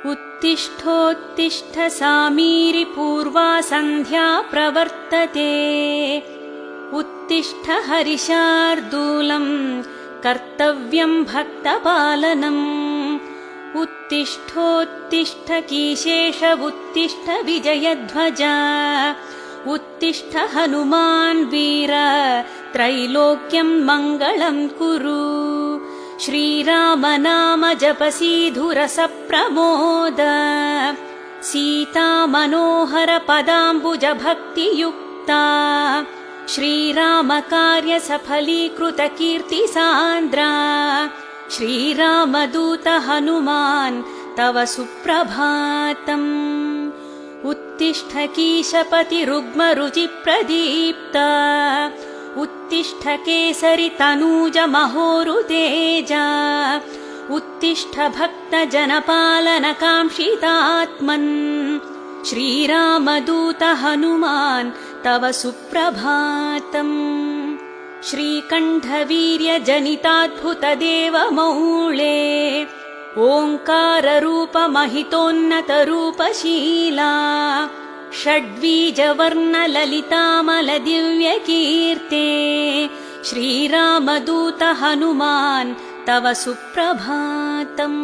उत्तिष्ठोत्तिष्ठ सामीरि पूर्वा सन्ध्या प्रवर्तते उत्तिष्ठ हरिशार्दूलम् कर्तव्यम् भक्तपालनम् उत्तिष्ठोत्तिष्ठ कीशेष उत्तिष्ठ विजयध्वज उत्तिष्ठ हनुमान् वीर त्रैलोक्यम् मङ्गलम् कुरु श्रीराम नाम जपसीधुरस प्रमोद सीता मनोहर पदाम्बुज भक्तियुक्ता श्रीराम कार्य सफलीकृत कीर्ति सान्द्रा श्रीरामदूत हनुमान् तव सुप्रभातम् उत्तिष्ठ कीशपति रुग्म रुचि प्रदीप्त उत्तिष्ठ केसरि तनूज महोरुतेज उत्तिष्ठ भक्त जनपालन काङ्क्षितात्मन् श्रीरामदूत हनुमान् तव सुप्रभातम् श्रीकण्ठवीर्य जनिताद्भुत देवमौळे ओङ्कार रूप महितोन्नत रूपशीला षड्वीजवर्ण ललितामल दिव्यकीर्ते श्रीरामदूत हनुमान् तव सुप्रभातम्।